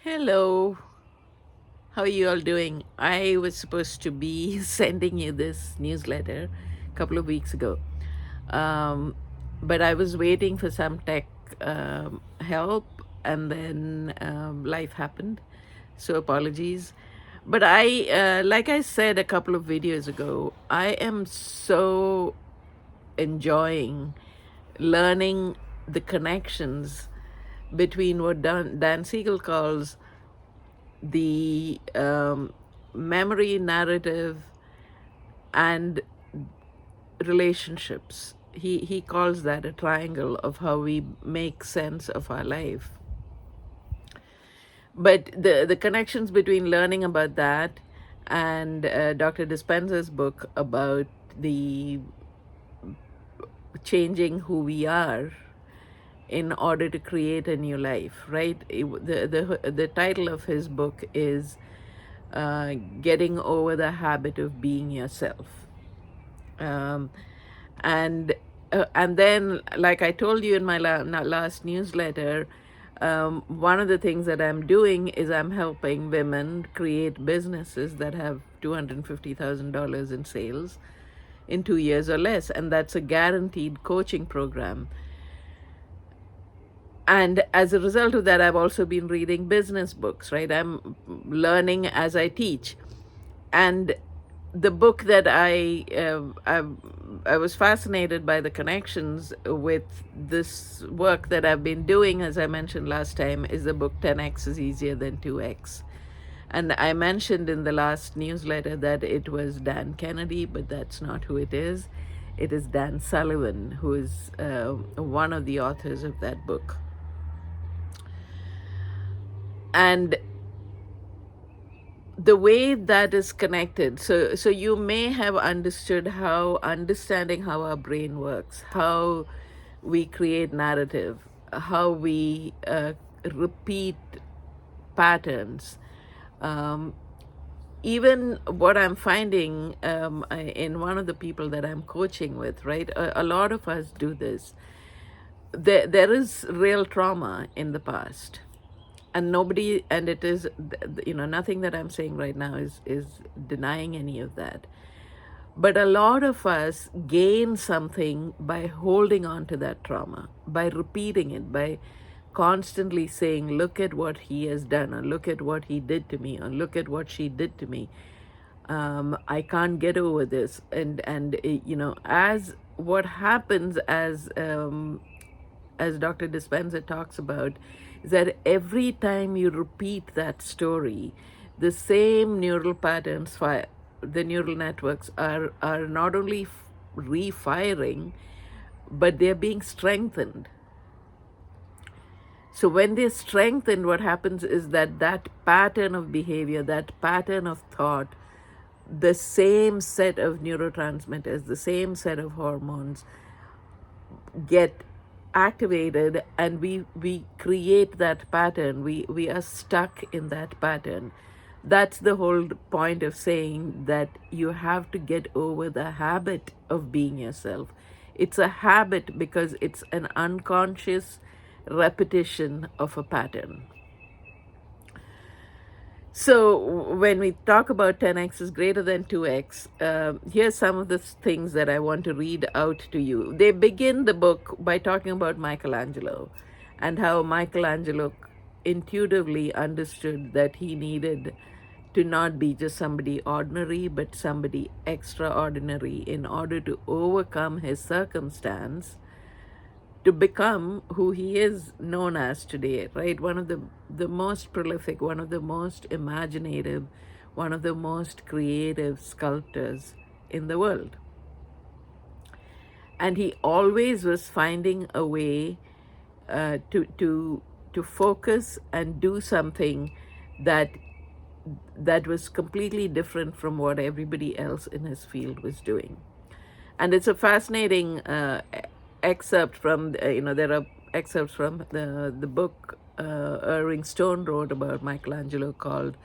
Hello, how are you all doing? I was supposed to be sending you this newsletter a couple of weeks ago, um, but I was waiting for some tech help, and then life happened. So apologies. But like I said a couple of videos ago, I am so enjoying learning the connections between what Dan Siegel calls the memory, narrative, and relationships. He calls that a triangle of how we make sense of our life. But the connections between learning about that and Dr. Dispenza's book about the changing who we are in order to create a new life, right? The title of his book is Getting Over the Habit of Being Yourself. Um, and then, like I told you in my last newsletter, one of the things that I'm doing is I'm helping women create businesses that have $250,000 in sales in 2 years or less, and that's a guaranteed coaching program. And as a result of that, I've also been reading business books, right? I'm learning as I teach. And the book that I was fascinated by the connections with this work that I've been doing, as I mentioned last time, is the book 10x is Easier Than 2x. And I mentioned in the last newsletter that it was Dan Kennedy, but that's not who it is. It is Dan Sullivan, who is one of the authors of that book. And the way that is connected, so you may have understood how understanding how our brain works, how we create narrative, how we repeat patterns. Even what I'm finding in one of the people that I'm coaching with, right? A lot of us do this. There is real trauma in the past, and nobody, and it is, nothing that I'm saying right now is denying any of that. But a lot of us gain something by holding on to that trauma, by repeating it, by constantly saying, look at what he has done, or look at what he did to me, or look at what she did to me. I can't get over this. And as what happens, as Dr. Dispenza talks about, is that every time you repeat that story, the same neural patterns fire. The neural networks are not only refiring, but they're being strengthened. So when they're strengthened, what happens is that that pattern of behavior, that pattern of thought, the same set of neurotransmitters, the same set of hormones get activated, and we create that pattern. We are stuck in that pattern. That's the whole point of saying that you have to get over the habit of being yourself. It's a habit because it's an unconscious repetition of a pattern. So when we talk about 10x is greater than 2x, here's some of the things that I want to read out to you. They begin the book by talking about Michelangelo and how Michelangelo intuitively understood that he needed to not be just somebody ordinary, but somebody extraordinary in order to overcome his circumstance to become who he is known as today, right? One of the most prolific, one of the most imaginative, one of the most creative sculptors in the world. And he always was finding a way to focus and do something that was completely different from what everybody else in his field was doing. And it's a fascinating excerpt from, there are excerpts from the book Irving Stone wrote about Michelangelo called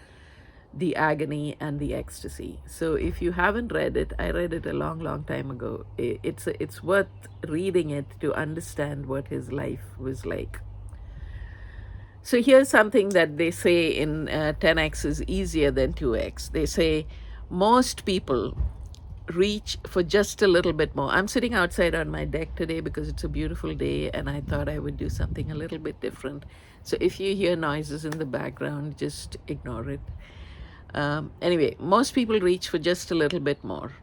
The Agony and the Ecstasy. So if you haven't read it, I read it a long, long time ago. It's worth reading it to understand what his life was like. So here's something that they say in 10x is easier than 2x. They say most people reach for just a little bit more. I'm sitting outside on my deck today because it's a beautiful day and I thought I would do something a little bit different. So if you hear noises in the background, just ignore it. Anyway, most people reach for just a little bit more: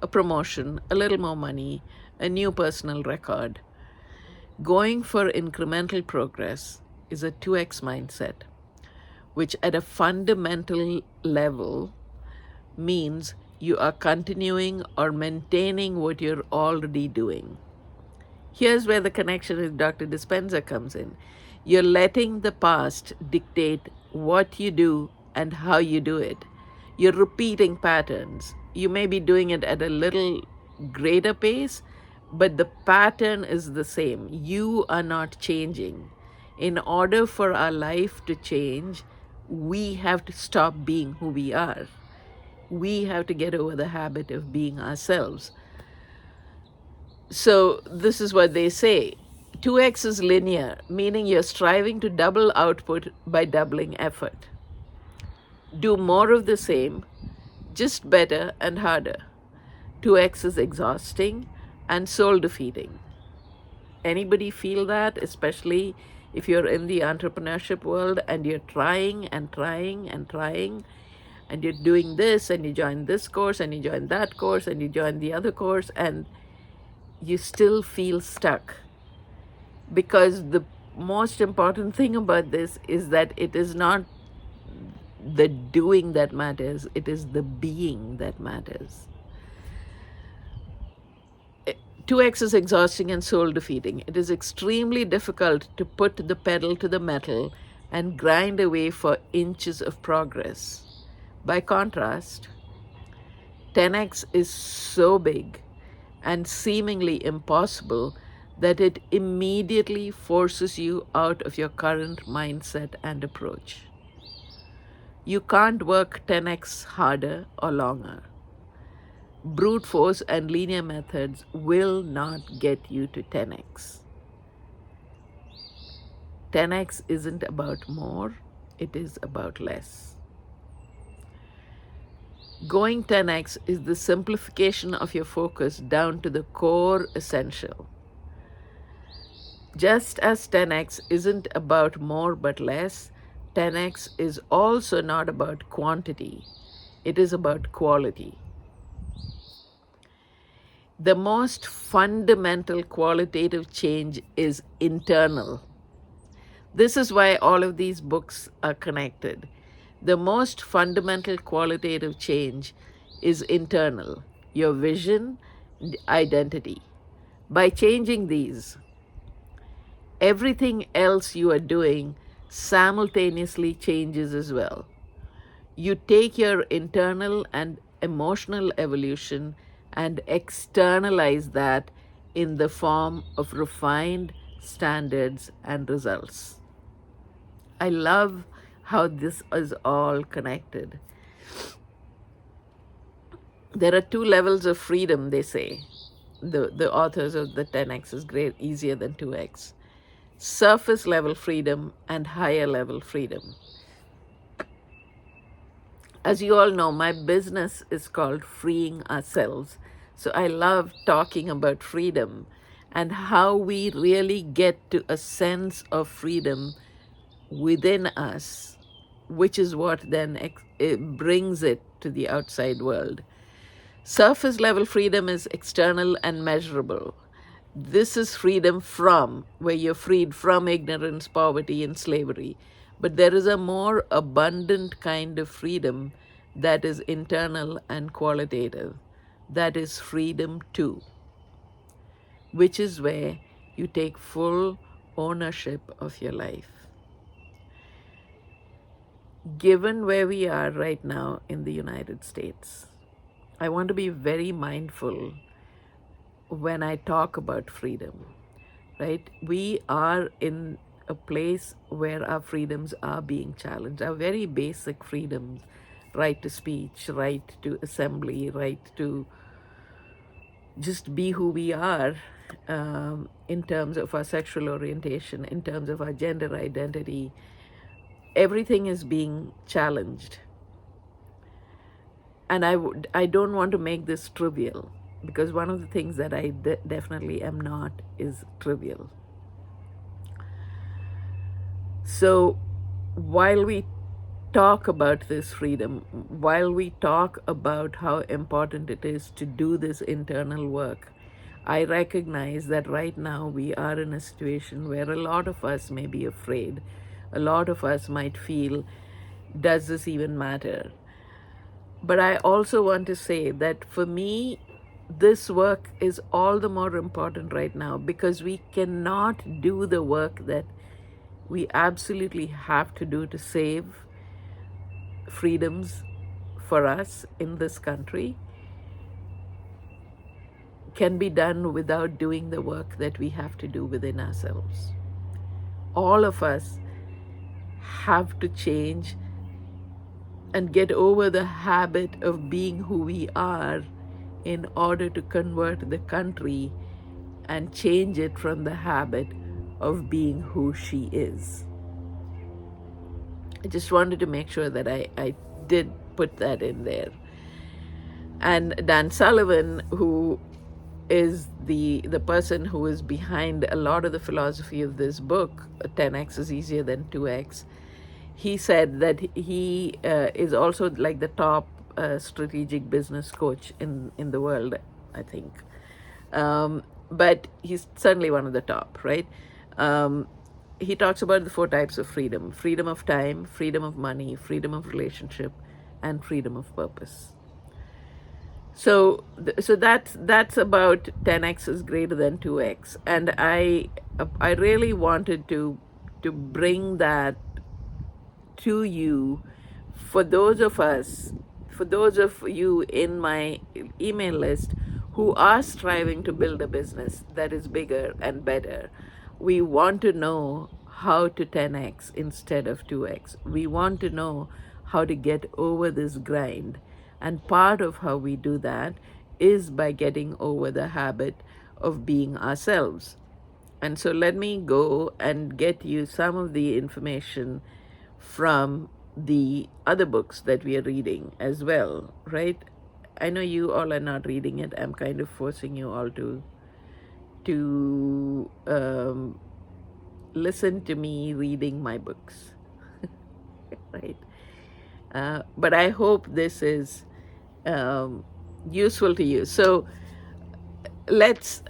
a promotion, a little more money, a new personal record. Going for incremental progress is a 2x mindset, which at a fundamental level means you are continuing or maintaining what you're already doing. Here's where the connection with Dr. Dispenza comes in. You're letting the past dictate what you do and how you do it. You're repeating patterns. You may be doing it at a little greater pace, but the pattern is the same. You are not changing. In order for our life to change, we have to stop being who we are. We have to get over the habit of being ourselves. So this is what they say. 2x is linear, meaning you're striving to double output by doubling effort. Do more of the same, just better and harder. 2x is exhausting and soul defeating. Anybody feel that, especially if you're in the entrepreneurship world and you're trying and trying and trying, and you're doing this and you join this course and you join that course and you join the other course, and you still feel stuck? Because the most important thing about this is that it is not the doing that matters, it is the being that matters. 2x is exhausting and soul defeating. It is extremely difficult to put the pedal to the metal and grind away for inches of progress. By contrast, 10x is so big and seemingly impossible that it immediately forces you out of your current mindset and approach. You can't work 10x harder or longer. Brute force and linear methods will not get you to 10x. 10x isn't about more, it is about less. Going 10x is the simplification of your focus down to the core essential. Just as 10x isn't about more but less, 10x is also not about quantity, it is about quality. The most fundamental qualitative change is internal. This is why all of these books are connected. The most fundamental qualitative change is internal, your vision, identity. By changing these, everything else you are doing simultaneously changes as well. You take your internal and emotional evolution and externalize that in the form of refined standards and results. I love how this is all connected. There are 2 levels of freedom, they say. The authors of the 10x is great, easier than 2x. Surface level freedom and higher level freedom. As you all know, my business is called Freeing Ourselves. So I love talking about freedom and how we really get to a sense of freedom within us, which is what then it brings it to the outside world. Surface level freedom is external and measurable. This is freedom from, where you're freed from ignorance, poverty, and slavery. But there is a more abundant kind of freedom that is internal and qualitative. That is freedom too, which is where you take full ownership of your life. Given where we are right now in the United States, I want to be very mindful when I talk about freedom, right? We are in a place where our freedoms are being challenged, our very basic freedoms, right to speech, right to assembly, right to just be who we are, in terms of our sexual orientation, in terms of our gender identity, everything is being challenged. And I don't want to make this trivial, because one of the things that I definitely am not is trivial. So while we talk about this freedom, while we talk about how important it is to do this internal work, I recognize that right now we are in a situation where a lot of us may be afraid. A lot of us might feel, does this even matter? But I also want to say that for me, this work is all the more important right now, because we cannot do the work that we absolutely have to do to save freedoms for us in this country, can be done without doing the work that we have to do within ourselves. All of us have to change and get over the habit of being who we are in order to convert the country and change it from the habit of being who she is. I just wanted to make sure that I did put that in there. And Dan Sullivan, who is the person who is behind a lot of the philosophy of this book, 10x is easier than 2x, he said that he is also like the top strategic business coach in the world, I think. But he's certainly one of the top, right? He talks about the 4 types of freedom: freedom of time, freedom of money, freedom of relationship, and freedom of purpose. So that's about 10x is greater than 2x, and I really wanted to bring that to you, for those of you in my email list who are striving to build a business that is bigger and better. We want to know how to 10x instead of 2x. We want to know how to get over this grind. And part of how we do that is by getting over the habit of being ourselves. And so let me go and get you some of the information from the other books that we are reading as well, right? I know you all are not reading it. I'm kind of forcing you all to listen to me reading my books, right? But I hope this is useful to you. So let's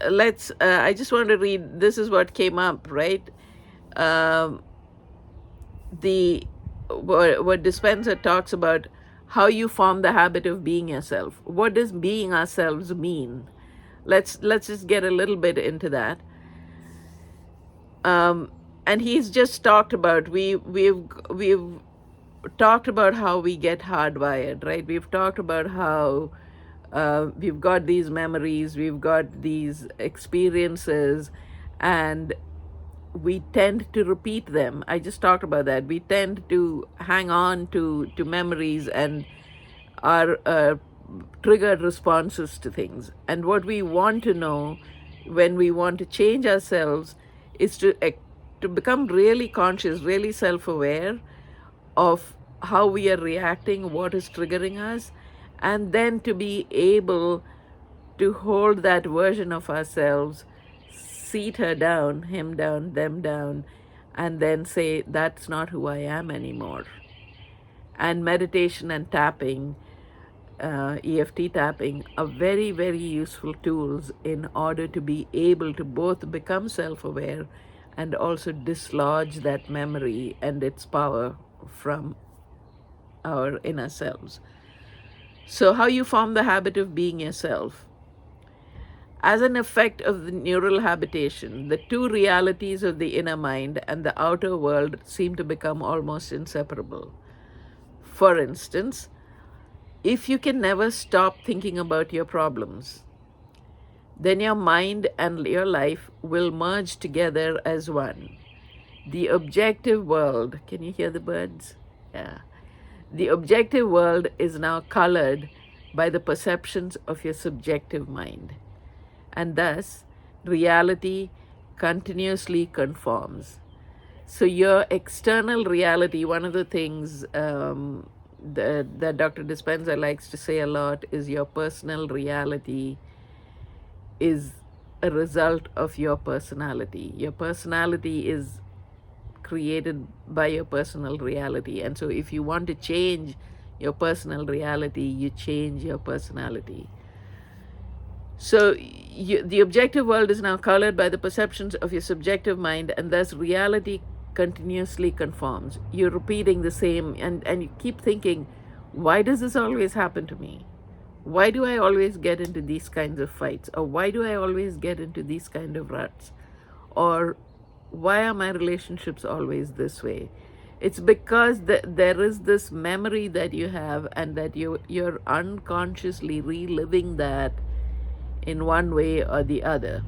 I just want to read, this is what came up, right? The what Dispenza talks about, how you form the habit of being yourself. What does being ourselves mean? Let's just get a little bit into that. And he's just talked about, we've talked about how we get hardwired, right? We've talked about how we've got these memories, we've got these experiences, and we tend to repeat them. I just talked about that. We tend to hang on to memories and our triggered responses to things. And what we want to know when we want to change ourselves is to become really conscious, really self-aware of how we are reacting, what is triggering us, and then to be able to hold that version of ourselves, seat her down, him down, them down, and then say, that's not who I am anymore. And meditation and tapping, EFT tapping, are very, very useful tools in order to be able to both become self-aware and also dislodge that memory and its power from our inner selves. So how you form the habit of being yourself. As an effect of the neural habitation, the two realities of the inner mind and the outer world seem to become almost inseparable. For instance, if you can never stop thinking about your problems, then your mind and your life will merge together as one. The objective world, can you hear the birds? Yeah. The objective world is now colored by the perceptions of your subjective mind, and thus reality continuously conforms. So your external reality, one of the things that Dr. Dispenza likes to say a lot is your personal reality is a result of your personality. Your personality is created by your personal reality. And so if you want to change your personal reality, you change your personality. So the objective world is now colored by the perceptions of your subjective mind, and thus reality continuously conforms. You're repeating the same, and you keep thinking, why does this always happen to me? Why do I always get into these kinds of fights? Or why do I always get into these kind of ruts? Or why are my relationships always this way? It's because there is this memory that you have, and that you're unconsciously reliving that in one way or the other.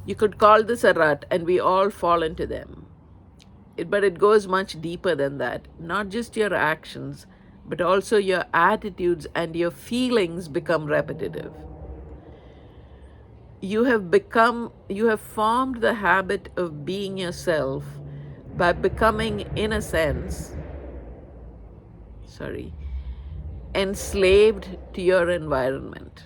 You could call this a rut, and we all fall into them. But it goes much deeper than that. Not just your actions, but also your attitudes and your feelings become repetitive. You have formed the habit of being yourself by becoming, in a sense, enslaved to your environment.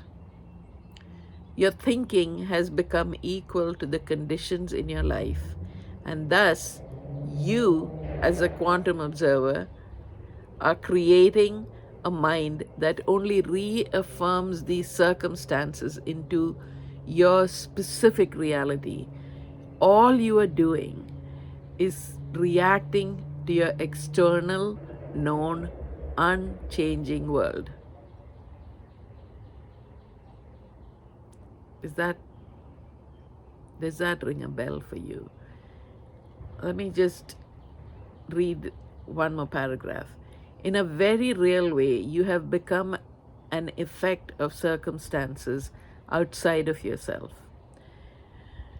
Your thinking has become equal to the conditions in your life, and thus you, as a quantum observer, are creating a mind that only reaffirms these circumstances into your specific reality. All you are doing is reacting to your external, known, unchanging world. Does that ring a bell for you? Let me just read one more paragraph. In a very real way, you have become an effect of circumstances outside of yourself.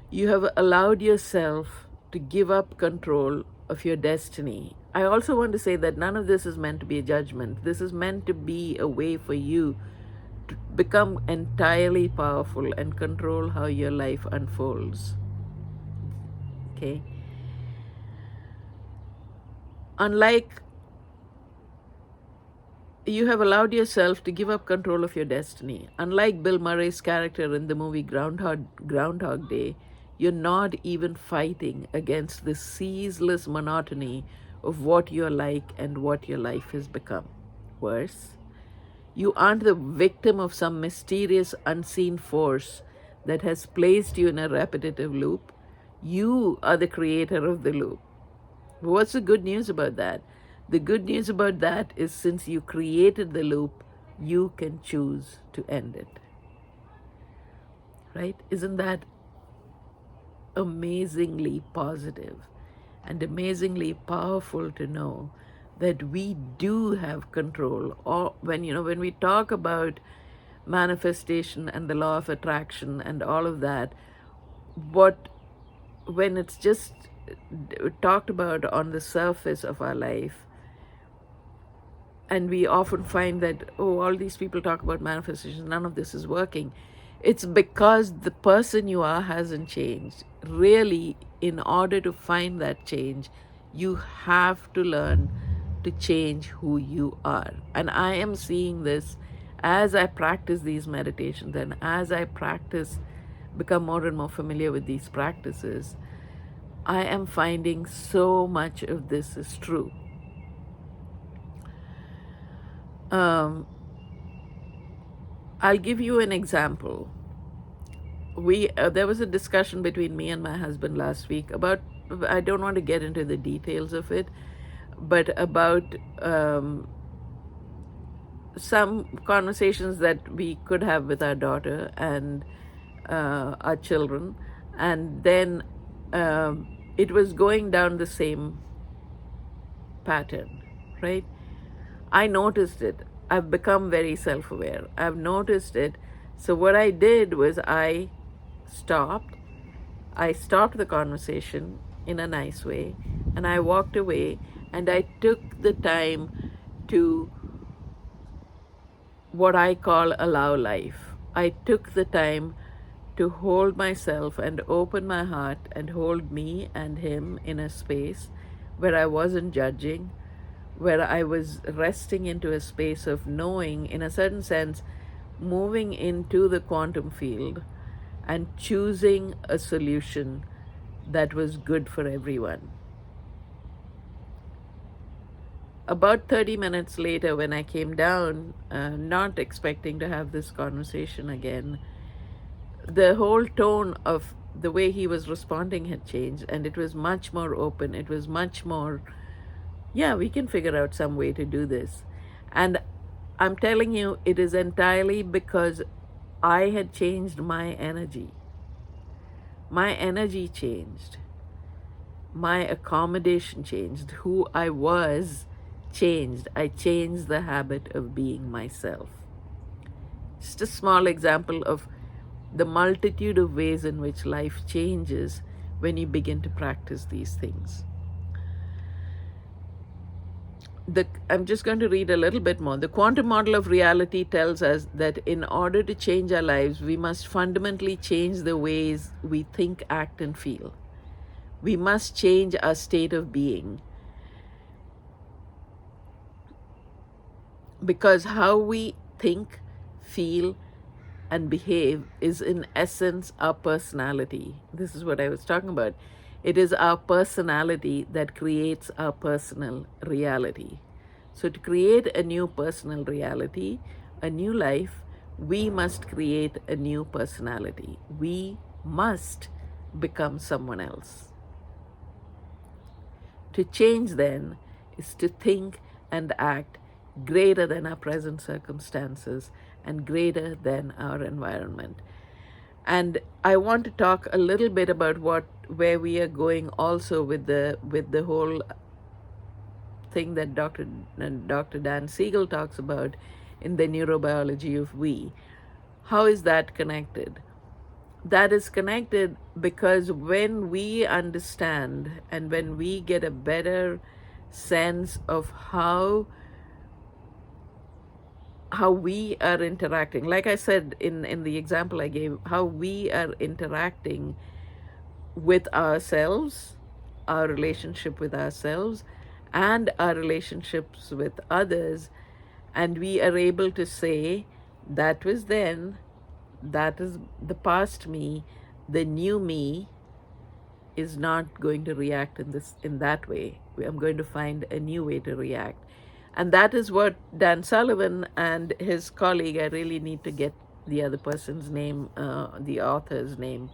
You have allowed yourself to give up control of your destiny. I also want to say that none of this is meant to be a judgment. This is meant to be a way for you to become entirely powerful and control how your life unfolds. Okay? You have allowed yourself to give up control of your destiny. Unlike Bill Murray's character in the movie Groundhog Day, you're not even fighting against the ceaseless monotony of what you're like and what your life has become. Worse, you aren't the victim of some mysterious unseen force that has placed you in a repetitive loop. You are the creator of the loop. What's the good news about that? The good news about that is, since you created the loop, you can choose to end it. Right? Isn't that amazingly positive and amazingly powerful to know that we do have control? Or when we talk about manifestation and the law of attraction and all of that, when it's just talked about on the surface of our life, and we often find that, all these people talk about manifestation, none of this is working. It's because the person you are hasn't changed. Really, in order to find that change, you have to learn to change who you are. And I am seeing this as I practice these meditations, and as I become more and more familiar with these practices, I am finding so much of this is true. I'll give you an example. There was a discussion between me and my husband last week about, I don't want to get into the details of it, but about some conversations that we could have with our daughter and our children, and then it was going down the same pattern, right? I noticed it. I've become very self-aware. I've noticed it. So what I did was I stopped the conversation in a nice way, and I walked away, and I took the time to what I call allow life. I took the time to hold myself and open my heart and hold me and him in a space where I wasn't judging, where I was resting into a space of knowing, in a certain sense, moving into the quantum field and choosing a solution that was good for everyone. About 30 minutes later, when I came down, not expecting to have this conversation again, the whole tone of the way he was responding had changed, and it was much more open. It was much more, yeah, we can figure out some way to do this. And I'm telling you, it is entirely because I had changed my energy. My energy changed. My accommodation changed. Who I was changed. I changed the habit of being myself. Just a small example of the multitude of ways in which life changes when you begin to practice these things. I'm just going to read a little bit more. The quantum model of reality tells us that in order to change our lives, we must fundamentally change the ways we think, act, and feel. We must change our state of being. Because how we think, feel, and behave is in essence our personality. This is what I was talking about. It is our personality that creates our personal reality. So to create a new personal reality, a new life, we must create a new personality. We must become someone else. To change then is to think and act greater than our present circumstances and greater than our environment. And I want to talk a little bit about where we are going also with the whole thing that Dr. Dan Siegel talks about in the neurobiology of we. How is that connected? That is connected because when we understand and when we get a better sense of how we are interacting, like I said in the example I gave, how we are interacting with ourselves, our relationship with ourselves, and our relationships with others, and we are able to say, that was then, that is the past me, the new me is not going to react in that way. I'm going to find a new way to react. And that is what Dan Sullivan and his colleague, I really need to get the other person's name, the author's name,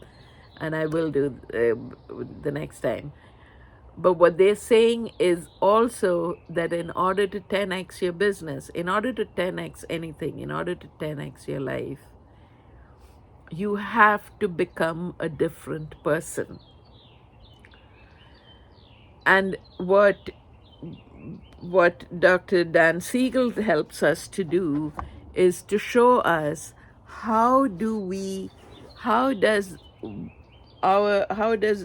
and I will do the next time. But what they're saying is also that in order to 10x your business, in order to 10x anything, in order to 10x your life, you have to become a different person. And what Dr. Dan Siegel helps us to do is to show us how does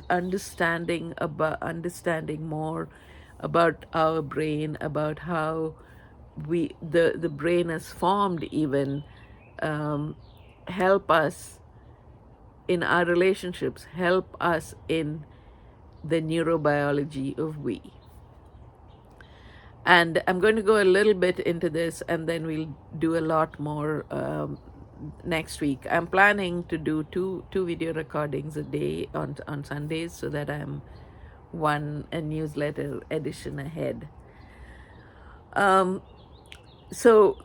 understanding more about our brain, about how the brain is formed even, help us in our relationships, help us in the neurobiology of we. And I'm going to go a little bit into this, and then we'll do a lot more next week. I'm planning to do two video recordings a day on Sundays, so that I'm a newsletter edition ahead. So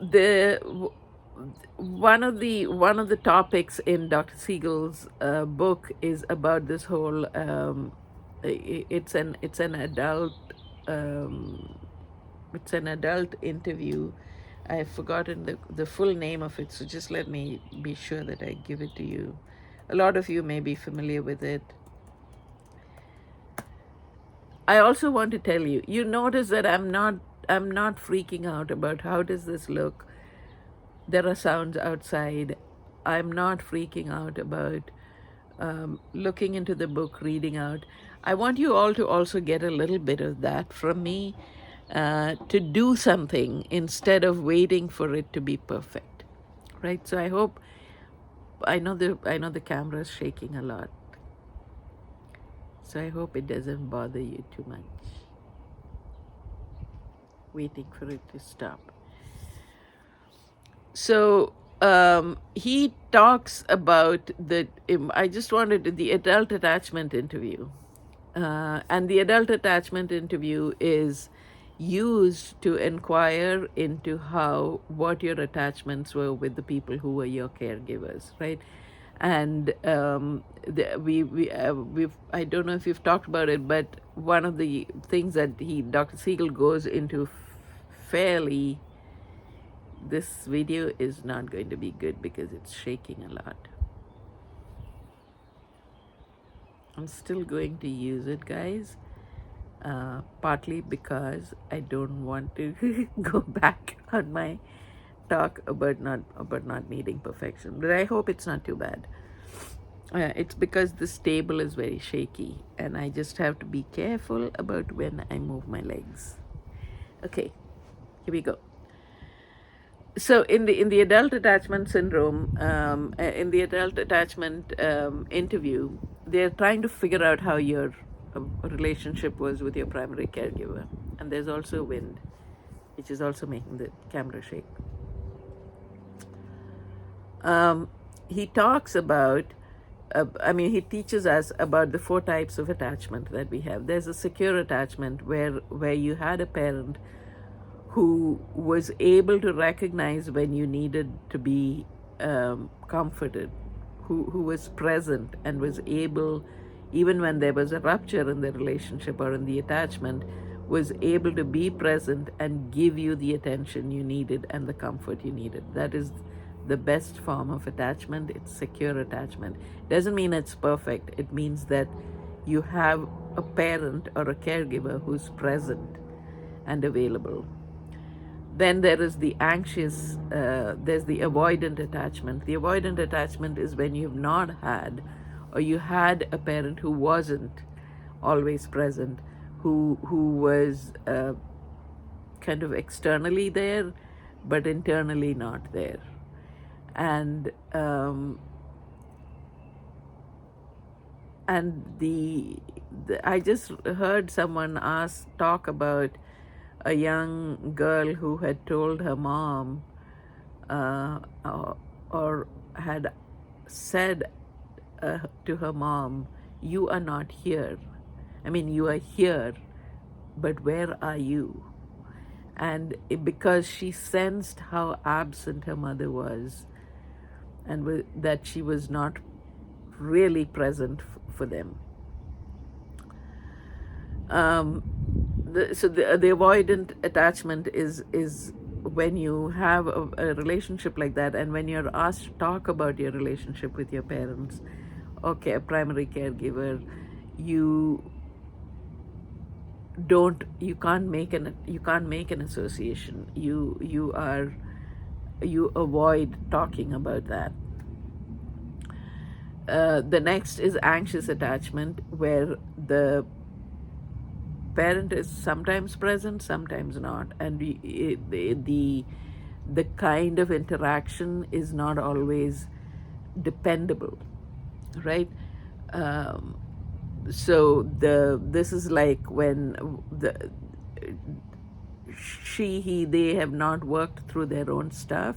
one of the topics in Dr. Siegel's book is about this whole. It's an adult. It's an adult interview. I've forgotten the full name of it, so just let me be sure that I give it to you. A lot of you may be familiar with it. I also want to tell you, you notice that I'm not freaking out about how does this look. There are sounds outside. I'm not freaking out about looking into the book, reading out. I want you all to also get a little bit of that from me. To do something instead of waiting for it to be perfect, right? So I hope I know the camera is shaking a lot, so I hope it doesn't bother you too much. Waiting for it to stop. So he talks about I just wanted the adult attachment interview. And the adult attachment interview is used to inquire into what your attachments were with the people who were your caregivers, right? And we've I don't know if you've talked about it, but one of the things that Dr. Siegel goes into fairly. This video is not going to be good because it's shaking a lot. I'm still going to use it, guys. Partly because I don't want to go back on my talk about not needing perfection, but I hope it's not too bad. It's because this table is very shaky, and I just have to be careful about when I move my legs. Okay, here we go. So in the adult attachment syndrome, in the adult attachment interview, they're trying to figure out how your relationship was with your primary caregiver, and there's also wind, which is also making the camera shake. He talks about, he teaches us about the 4 types of attachment that we have. There's a secure attachment where you had a parent who was able to recognize when you needed to be comforted, who was present and was able, even when there was a rupture in the relationship or in the attachment, was able to be present and give you the attention you needed and the comfort you needed. That is the best form of attachment. It's secure attachment. Doesn't mean it's perfect. It means that you have a parent or a caregiver who's present and available. Then there is the anxious, there's the avoidant attachment. The avoidant attachment is when you've not had, or you had a parent who wasn't always present, who was kind of externally there, but internally not there. And I just heard someone talk about a young girl who had told her mom or had said to her mom, "You are not here. You are here, but where are you?" And because she sensed how absent her mother was, and that she was not really present for them. The avoidant attachment is when you have a relationship like that, and when you're asked to talk about your relationship with your parents, okay, a primary caregiver, you can't make an association. You avoid talking about that. The next is anxious attachment, where the parent is sometimes present, sometimes not, and the kind of interaction is not always dependable, right? So this is like when they have not worked through their own stuff,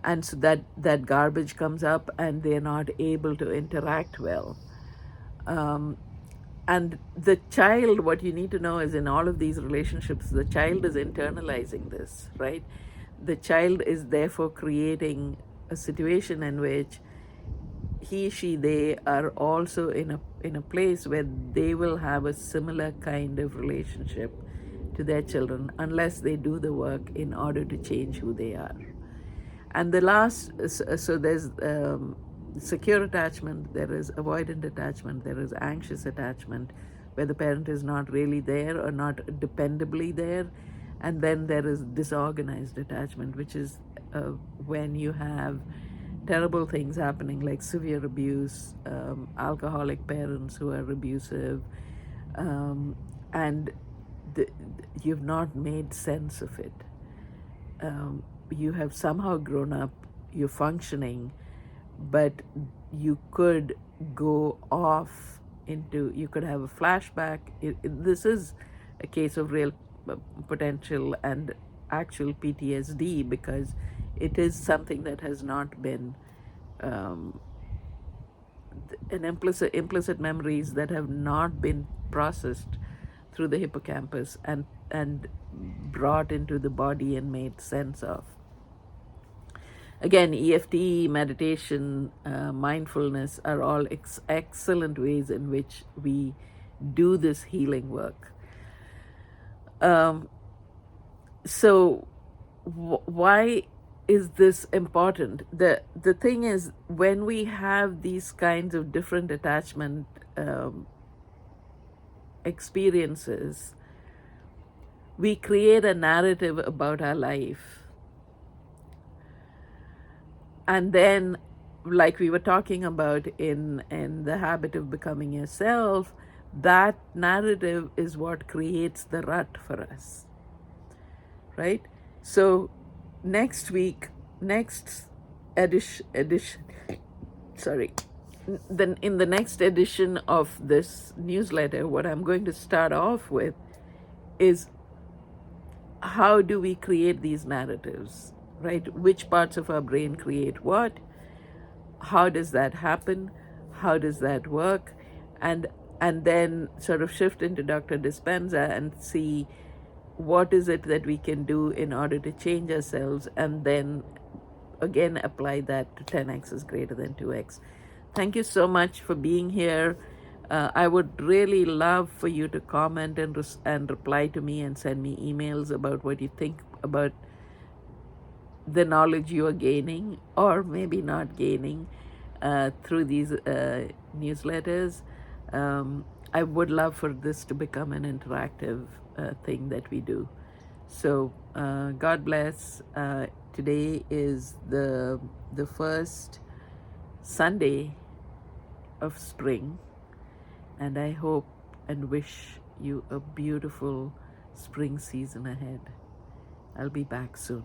and so that garbage comes up and they're not able to interact well. And the child, what you need to know is, in all of these relationships, the child is internalizing this, right? The child is therefore creating a situation in which they are also in a place where they will have a similar kind of relationship to their children, unless they do the work in order to change who they are. And the last, so there's secure attachment, there is avoidant attachment, there is anxious attachment, where the parent is not really there or not dependably there. And then there is disorganized attachment, which is when you have terrible things happening, like severe abuse, alcoholic parents who are abusive, and you've not made sense of it. You have somehow grown up, you're functioning, but you could go off into, you could have a flashback. This is a case of real potential and actual PTSD, because it is something that has not been um, an implicit memories that have not been processed through the hippocampus and brought into the body and made sense of. Again, EFT, meditation, mindfulness are all excellent ways in which we do this healing work. Um, so, why is this important? The thing is, when we have these kinds of different attachment experiences, we create a narrative about our life. And then, like we were talking about in the habit of becoming yourself, that narrative is what creates the rut for us, right? So next week, next edition sorry, then in the next edition of this newsletter, what I'm going to start off with is, how do we create these narratives, right? Which parts of our brain create what? How does that happen? How does that work? And then sort of shift into Dr. Dispenza and see what is it that we can do in order to change ourselves, and then again apply that to 10x is greater than 2x. Thank you so much for being here. I would really love for you to comment and reply to me and send me emails about what you think about the knowledge you are gaining or maybe not gaining through these newsletters. I would love for this to become an interactive thing that we do. So God bless. Today is the first Sunday of spring, and I hope and wish you a beautiful spring season ahead. I'll be back soon.